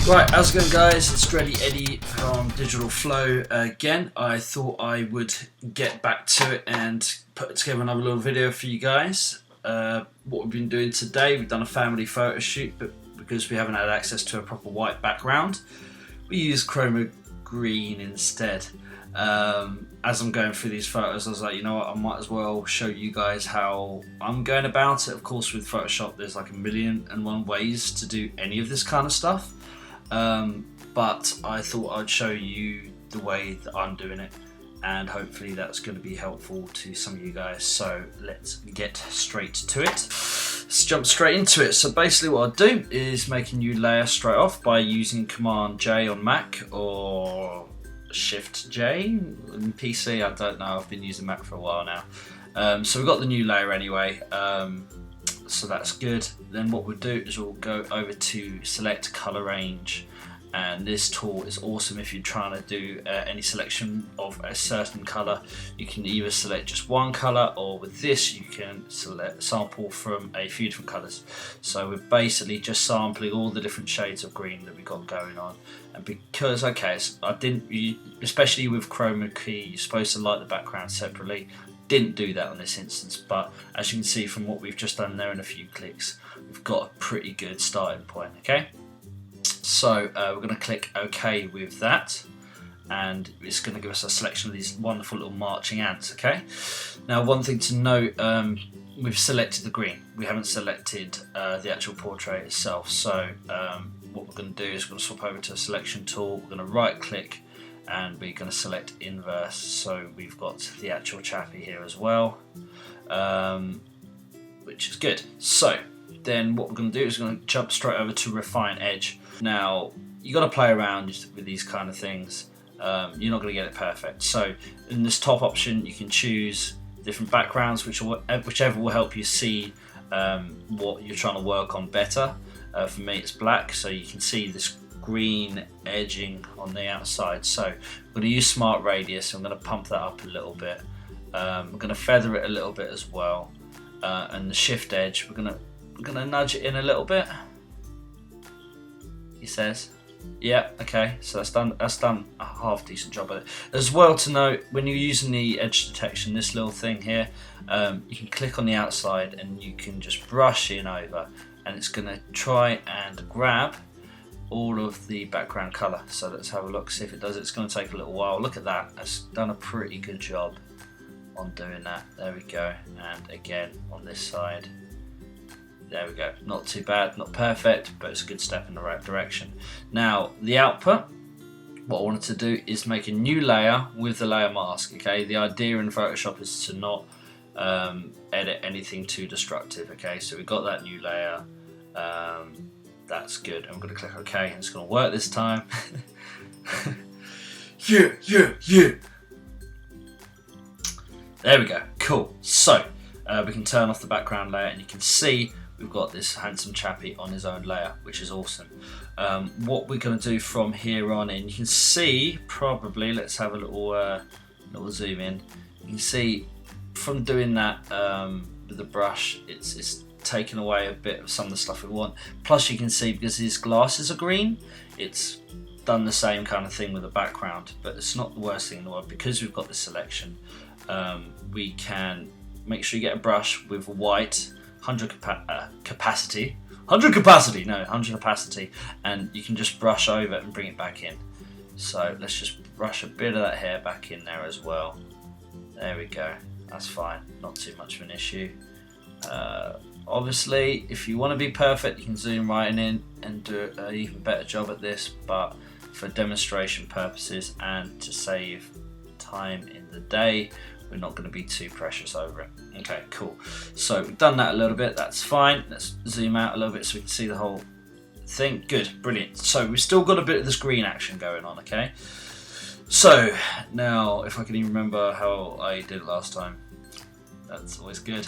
Right, how's it going, guys? It's Dready Eddy from Digital Flow again. I thought I would get back to it and put together another little video for you guys. What we've been doing today, we've done a family photo shoot, but because we haven't had access to a proper white background, we use chroma green instead. As I'm going through these photos, I was like, you know what, I might as well show you guys how I'm going about it. Of course, with Photoshop, there's like 1,000,001 ways to do any of this kind of stuff. But I thought I'd show you the way that I'm doing it, and hopefully that's going to be helpful to some of you guys. So let's get straight to it. Let's jump straight into it. So basically what I'll do is make a new layer straight off by using Command J on Mac or Shift J on PC. I don't know, I've been using Mac for a while now. So we've got the new layer anyway. So that's good. Then what we'll do is we'll go over to select color range, and this tool is awesome if you're trying to do any selection of a certain color. You can either select just one color, or with this you can sample from a few different colors. So we're basically just sampling all the different shades of green that we've got going on. And because, okay, so especially with chroma key, you're supposed to light the background separately. Didn't do that on this instance, but as you can see from what we've just done there in a few clicks, we've got a pretty good starting point. Okay, so we're going to click OK with that, and it's going to give us a selection of these wonderful little marching ants. Okay, now one thing to note, we've selected the green, we haven't selected the actual portrait itself. So what we're going to do is we're going to swap over to a selection tool, we're going to right click, and we're going to select inverse. So we've got the actual chappy here as well, which is good. So then what we're going to do is we're going to jump straight over to refine edge. Now you got to play around with these kind of things. You're not going to get it perfect. So in this top option you can choose different backgrounds, whichever will help you see what you're trying to work on better. For me it's black, so you can see this green edging on the outside. So I'm going to use smart radius. I'm going to pump that up a little bit. I'm going to feather it a little bit as well, and the shift edge we're going to nudge it in a little bit. He says, yeah, okay, so that's done a half decent job of it. As well to note, when you're using the edge detection, this little thing here, you can click on the outside and you can just brush in over, and it's going to try and grab all of the background color. So let's have a look, see if it does it. It's going to take a little while. Look at that, it's done a pretty good job on doing that. There we go. And again on this side, there we go. Not too bad, not perfect, but it's a good step in the right direction. Now the output, what I wanted to do is make a new layer with the layer mask. Okay, the idea in Photoshop is to not edit anything too destructive. Okay, so we've got that new layer. That's good. I'm going to click OK, and it's going to work this time. Yeah. There we go. Cool. So we can turn off the background layer, and you can see we've got this handsome chappy on his own layer, which is awesome. What we're going to do from here on in, you can see probably, let's have a little zoom in. You can see from doing that with the brush, it's taken away a bit of some of the stuff we want. Plus you can see, because his glasses are green, it's done the same kind of thing with the background, but it's not the worst thing in the world. Because we've got this selection, we can make sure you get a brush with white, 100 capacity, and you can just brush over it and bring it back in. So let's just brush a bit of that hair back in there as well. There we go, that's fine, not too much of an issue. Obviously, if you want to be perfect, you can zoom right in and do an even better job at this, but for demonstration purposes and to save time in the day, we're not going to be too precious over it. Okay, cool. So we've done that a little bit, that's fine. Let's zoom out a little bit so we can see the whole thing. Good, brilliant. So we've still got a bit of this green action going on, okay? So now, if I can even remember how I did it last time, that's always good.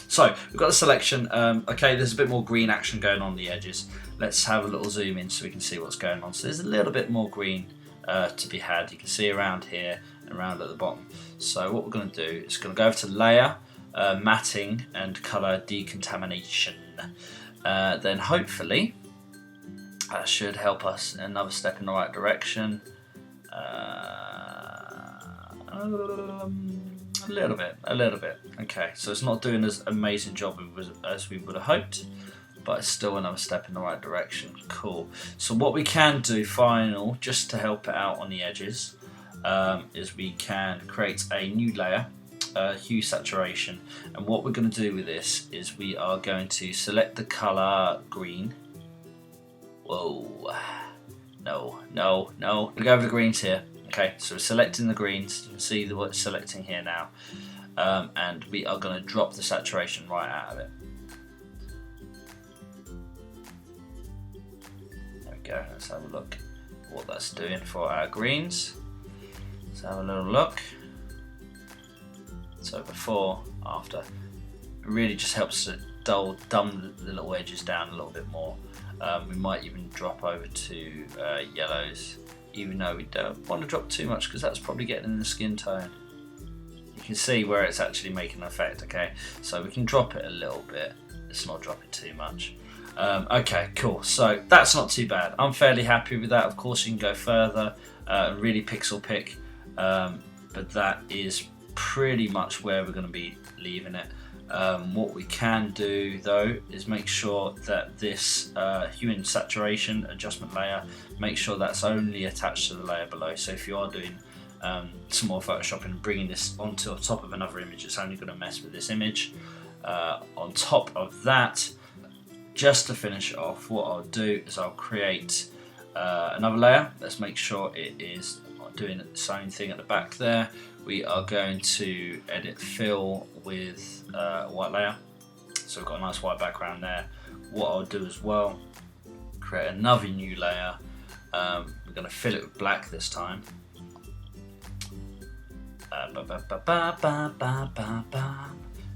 So we've got the selection. Okay, there's a bit more green action going on the edges. Let's have a little zoom in so we can see what's going on. So there's a little bit more green to be had. You can see around here and around at the bottom. So what we're going to do is going to go over to layer, matting and color decontamination. Then hopefully that should help us another step in the right direction. A little bit. Okay, so it's not doing as amazing job as we would have hoped, but it's still another step in the right direction. Cool. So what we can do final, just to help it out on the edges, is we can create a new layer, hue saturation, and what we're going to do with this is we are going to select the color green. Whoa, no. We'll go over the greens here. Okay, so we're selecting the greens. You can see what it's selecting here now, and we are going to drop the saturation right out of it. There we go. Let's have a look at what that's doing for our greens. Let's have a little look. So before, after, it really just helps to dumb the little edges down a little bit more. We might even drop over to yellows, even though we don't want to drop too much because that's probably getting in the skin tone. You can see where it's actually making an effect. Okay, so we can drop it a little bit. Let's not drop it too much. Okay, cool. So that's not too bad. I'm fairly happy with that. Of course, you can go further, really pixel pick, but that is pretty much where we're going to be leaving it. What we can do though is make sure that this hue and saturation adjustment layer, make sure that's only attached to the layer below. So if you are doing some more photoshopping, bringing this onto the top of another image, it's only going to mess with this image. On top of that, just to finish it off, what I'll do is I'll create another layer. Let's make sure it is doing the same thing at the back there. We are going to edit fill with a white layer, so we've got a nice white background there. What I'll do as well, create another new layer. We're going to fill it with black this time.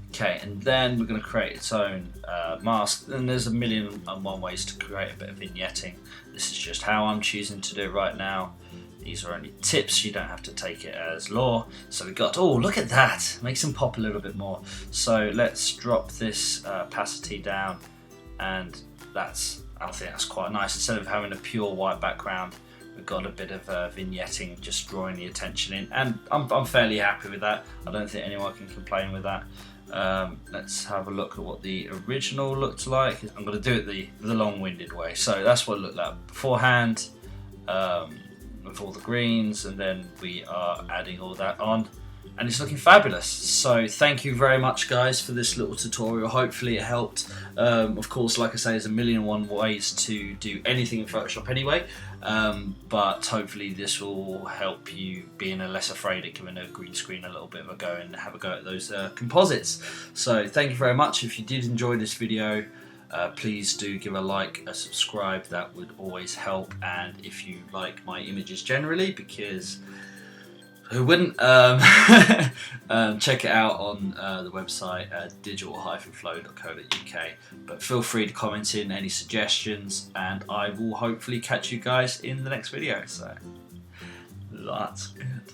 Okay, and then we're going to create its own mask, and there's 1,000,001 ways to create a bit of vignetting. This is just how I'm choosing to do it right now. These are only tips, you don't have to take it as law. So we got, oh, look at that, makes them pop a little bit more. So let's drop this opacity down, and I think that's quite nice. Instead of having a pure white background, we've got a bit of vignetting, just drawing the attention in, and I'm fairly happy with that. I don't think anyone can complain with that. Let's have a look at what the original looked like. I'm going to do it the long-winded way. So that's what it looked like beforehand. With all the greens, and then we are adding all that on, and it's looking fabulous. So thank you very much guys for this little tutorial. Hopefully it helped. Of course, like I say, there's 1,000,001 ways to do anything in Photoshop anyway, but hopefully this will help you being less afraid at giving a green screen a little bit of a go and have a go at those composites. So thank you very much. If you did enjoy this video, please do give a like, a subscribe, that would always help. And if you like my images generally, because who wouldn't, check it out on the website digital-flow.co.uk. But feel free to comment in any suggestions, and I will hopefully catch you guys in the next video. So that's good.